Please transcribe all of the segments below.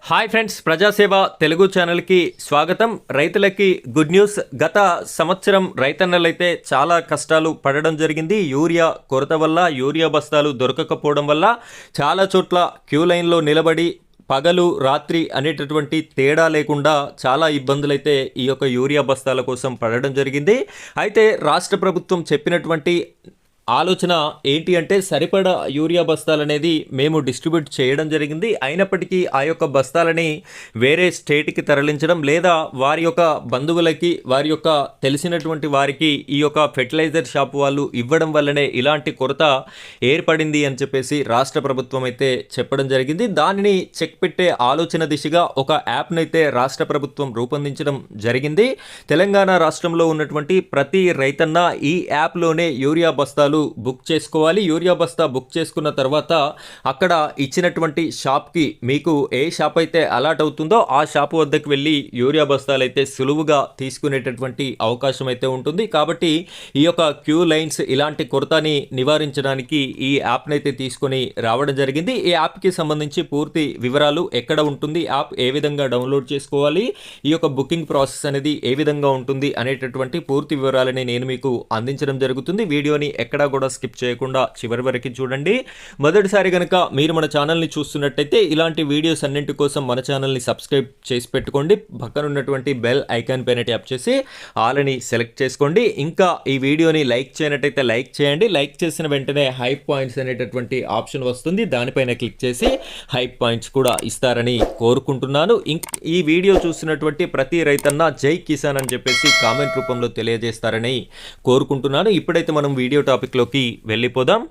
Hi friends, ప్రజాసేవ తెలుగు ఛానల్కి స్వాగతం. రైతులకి గుడ్ న్యూస్. గత సంవత్సరం రైతన్నలైతే చాలా కష్టాలు పడడం జరిగింది. యూరియా కొరత వల్ల, యూరియా బస్తాలు దొరకకపోవడం వల్ల చాలా చోట్ల క్యూ లైన్లో నిలబడి పగలు రాత్రి అనేటటువంటి తేడా లేకుండా చాలా ఇబ్బందులైతే ఈ యొక్క యూరియా బస్తాల కోసం పడడం జరిగింది. అయితే రాష్ట్ర ప్రభుత్వం చెప్పినటువంటి ఆలోచన ఏంటి అంటే సరిపడా యూరియా బస్తాలు అనేది మేము డిస్ట్రిబ్యూట్ చేయడం జరిగింది. అయినప్పటికీ ఆ యొక్క బస్తాలని వేరే స్టేట్కి తరలించడం లేదా వారి యొక్క బంధువులకి, వారి యొక్క తెలిసినటువంటి వారికి ఈ యొక్క ఫెర్టిలైజర్ షాప్ వాళ్ళు ఇవ్వడం వల్లనే ఇలాంటి కొరత ఏర్పడింది అని చెప్పేసి రాష్ట్ర ప్రభుత్వం అయితే చెప్పడం జరిగింది. దానిని చెక్ పెట్టే ఆలోచన దిశగా ఒక యాప్ను అయితే రాష్ట్ర ప్రభుత్వం రూపొందించడం జరిగింది. తెలంగాణ రాష్ట్రంలో ఉన్నటువంటి ప్రతి రైతన్న ఈ యాప్లోనే యూరియా బస్తాలు బుక్ చేసుకోవాలి. యూరియా బస్తా బుక్ చేసుకున్న తర్వాత అక్కడ ఇచ్చినటువంటి షాప్కి, మీకు ఏ షాప్ అయితే అలాట్ అవుతుందో ఆ షాప్ వద్దకు వెళ్ళి యూరియా బస్తాలు అయితే సులువుగా తీసుకునేటటువంటి అవకాశం అయితే ఉంటుంది. కాబట్టి ఈ యొక్క క్యూ లైన్స్ ఇలాంటి కొరతని నివారించడానికి ఈ యాప్ని అయితే తీసుకొని రావడం జరిగింది. ఈ యాప్కి సంబంధించి పూర్తి వివరాలు, ఎక్కడ ఉంటుంది యాప్, ఏ విధంగా డౌన్లోడ్ చేసుకోవాలి, ఈ యొక్క బుకింగ్ ప్రాసెస్ అనేది ఏ విధంగా ఉంటుంది అనేటటువంటి పూర్తి వివరాలని నేను మీకు అందించడం జరుగుతుంది. వీడియోని ఎక్కడ కూడా స్కిప్ చేయకుండా చివరి వరకు చూడండి. మొదటిసారి కనుక మీరు మన ఛానల్ని చూస్తున్నట్టయితే ఇలాంటి వీడియోస్ అన్నింటి కోసం మన ఛానల్ని సబ్స్క్రైబ్ చేసి పెట్టుకోండి. పక్కన ఉన్నటువంటి బెల్ ఐకాన్ పైన ట్యాప్ చేసి ఆల్ అని సెలెక్ట్ చేసుకోండి. ఇంకా ఈ వీడియోని లైక్ చేయనట్టయితే లైక్ చేయండి. లైక్ చేసిన వెంటనే హైప్ పాయింట్స్ అనేటటువంటి ఆప్షన్ వస్తుంది, దానిపైన క్లిక్ చేసి హైప్ పాయింట్స్ కూడా ఇస్తారని కోరుకుంటున్నాను. ఈ వీడియో చూస్తున్నటువంటి ప్రతి రైతన్న జై కిసాన్ అని చెప్పేసి కామెంట్ రూపంలో తెలియజేస్తారని కోరుకుంటున్నాను. ఇప్పుడైతే మనం వీడియో టాపిక్లోకి వెళ్ళిపోదాం.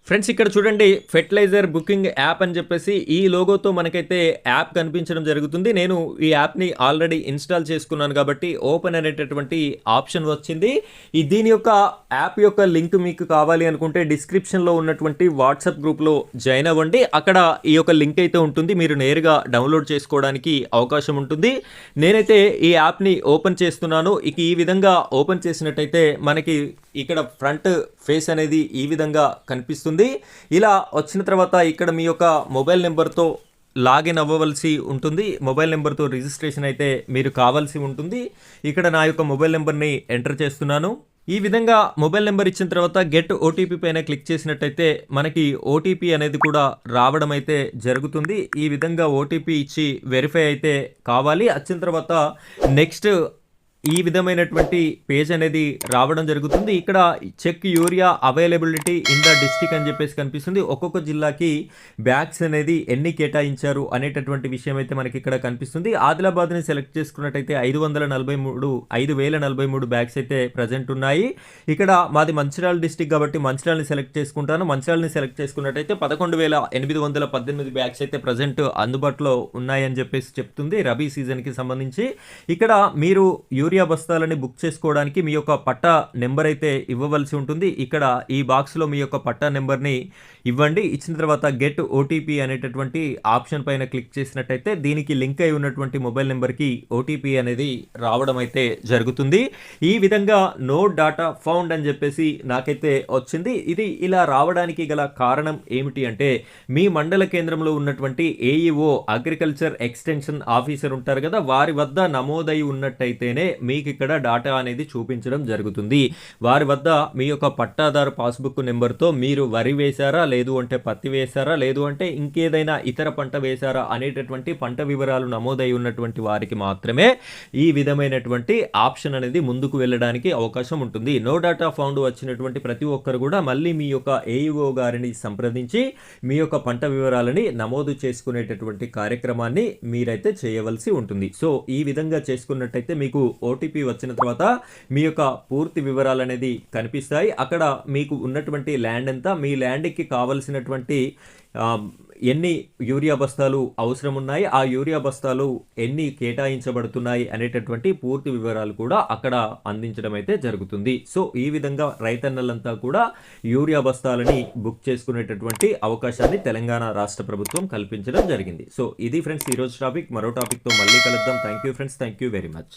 ఫ్రెండ్స్, ఇక్కడ చూడండి, ఫెర్టిలైజర్ బుకింగ్ యాప్ అని చెప్పేసి ఈ లోగోతో మనకైతే యాప్ కనిపించడం జరుగుతుంది. నేను ఈ యాప్ని ఆల్రెడీ ఇన్స్టాల్ చేసుకున్నాను కాబట్టి ఓపెన్ అనేటటువంటి ఆప్షన్ వచ్చింది. దీని యొక్క యాప్ యొక్క లింక్ మీకు కావాలి అనుకుంటే డిస్క్రిప్షన్లో ఉన్నటువంటి వాట్సాప్ గ్రూప్లో జాయిన్ అవ్వండి. అక్కడ ఈ యొక్క లింక్ అయితే ఉంటుంది, మీరు నేరుగా డౌన్లోడ్ చేసుకోవడానికి అవకాశం ఉంటుంది. నేనైతే ఈ యాప్ని ఓపెన్ చేస్తున్నాను. ఇక ఈ విధంగా ఓపెన్ చేసినట్టయితే మనకి ఇక్కడ ఫ్రంట్ ఫేస్ అనేది ఈ విధంగా కనిపిస్తుంది. ఇలా వచ్చిన తర్వాత ఇక్కడ మీ యొక్క మొబైల్ నెంబర్తో లాగిన్ అవ్వవలసి ఉంటుంది. మొబైల్ నెంబర్తో రిజిస్ట్రేషన్ అయితే మీరు కావాల్సి ఉంటుంది. ఇక్కడ నా యొక్క మొబైల్ నెంబర్ని ఎంటర్ చేస్తున్నాను. ఈ విధంగా మొబైల్ నెంబర్ ఇచ్చిన తర్వాత గెట్ ఓటీపీ పైన క్లిక్ చేసినట్టయితే మనకి ఓటీపీ అనేది కూడా రావడం అయితే జరుగుతుంది. ఈ విధంగా ఓటీపీ ఇచ్చి వెరిఫై అయితే కావాలి. వచ్చిన తర్వాత నెక్స్ట్ ఈ విధమైనటువంటి పేజ్ అనేది రావడం జరుగుతుంది. ఇక్కడ check urea availability in the district అని చెప్పేసి కనిపిస్తుంది. ఒక్కొక్క జిల్లాకి బ్యాగ్స్ అనేది ఎన్ని కేటాయించారు అనేటటువంటి విషయం అయితే మనకి ఇక్కడ కనిపిస్తుంది. ఆదిలాబాద్ని సెలెక్ట్ చేసుకున్నట్టయితే 5,043 బ్యాగ్స్ అయితే ప్రజెంట్ ఉన్నాయి. ఇక్కడ మాది మంచిర్యాల డిస్ట్రిక్ట్ కాబట్టి మంచిర్యాలని సెలెక్ట్ చేసుకుంటాను. మంచిర్యాలని సెలెక్ట్ చేసుకున్నట్టయితే 11,818 బ్యాగ్స్ అయితే ప్రజెంట్ అందుబాటులో ఉన్నాయని చెప్పేసి చెప్తుంది రబీ సీజన్కి సంబంధించి. ఇక్కడ మీరు యూరియా బస్తాలని బుక్ చేసుకోవడానికి మీ యొక్క పట్టా నెంబర్ అయితే ఇవ్వవలసి ఉంటుంది. ఇక్కడ ఈ బాక్స్లో మీ యొక్క పట్టా నెంబర్ని ఇవ్వండి. ఇచ్చిన తర్వాత గెట్ ఓటీపీ అనేటటువంటి ఆప్షన్ పైన క్లిక్ చేసినట్టయితే దీనికి లింక్ అయి ఉన్నటువంటి మొబైల్ నెంబర్కి ఓటీపీ అనేది రావడం అయితే జరుగుతుంది. ఈ విధంగా నో డాటా ఫౌండ్ అని చెప్పేసి నాకైతే వచ్చింది. ఇది ఇలా రావడానికి గల కారణం ఏమిటి అంటే మీ మండల కేంద్రంలో ఉన్నటువంటి ఏఈఓ, అగ్రికల్చర్ ఎక్స్టెన్షన్ ఆఫీసర్ ఉంటారు కదా, వారి వద్ద నమోదై ఉన్నట్టయితేనే మీకు ఇక్కడ డాటా అనేది చూపించడం జరుగుతుంది. వారి వద్ద మీ యొక్క పట్టాదారు పాస్బుక్ నెంబర్తో మీరు వరి వేశారా, లేదు అంటే పత్తి వేశారా, లేదు అంటే ఇంకేదైనా ఇతర పంట వేశారా అనేటటువంటి పంట వివరాలు నమోదై ఉన్నటువంటి వారికి మాత్రమే ఈ విధమైనటువంటి ఆప్షన్ అనేది ముందుకు వెళ్ళడానికి అవకాశం ఉంటుంది. నో డాటా ఫౌండ్ వచ్చినటువంటి ప్రతి ఒక్కరు కూడా మళ్ళీ మీ యొక్క ఏఈఓ గారిని సంప్రదించి మీ యొక్క పంట వివరాలని నమోదు చేసుకునేటటువంటి కార్యక్రమాన్ని మీరైతే చేయవలసి ఉంటుంది. సో ఈ విధంగా చేసుకున్నట్టయితే మీకు ఓటీపీ వచ్చిన తర్వాత మీ యొక్క పూర్తి వివరాలు అనేది కనిపిస్తాయి. అక్కడ మీకు ఉన్నటువంటి ల్యాండ్ ఎంత, మీ ల్యాండ్కి కావలసినటువంటి ఎన్ని యూరియా బస్తాలు అవసరం ఉన్నాయి, ఆ యూరియా బస్తాలు ఎన్ని కేటాయించబడుతున్నాయి అనేటటువంటి పూర్తి వివరాలు కూడా అక్కడ అందించడం అయితే జరుగుతుంది. సో ఈ విధంగా రైతన్నలంతా కూడా యూరియా బస్తాలని బుక్ చేసుకునేటటువంటి అవకాశాన్ని తెలంగాణ రాష్ట్ర ప్రభుత్వం కల్పించడం జరిగింది. సో ఇది ఫ్రెండ్స్ ఈరోజు టాపిక్. మరో టాపిక్తో మళ్ళీ కలుద్దాం. Thank you friends, thank you very much.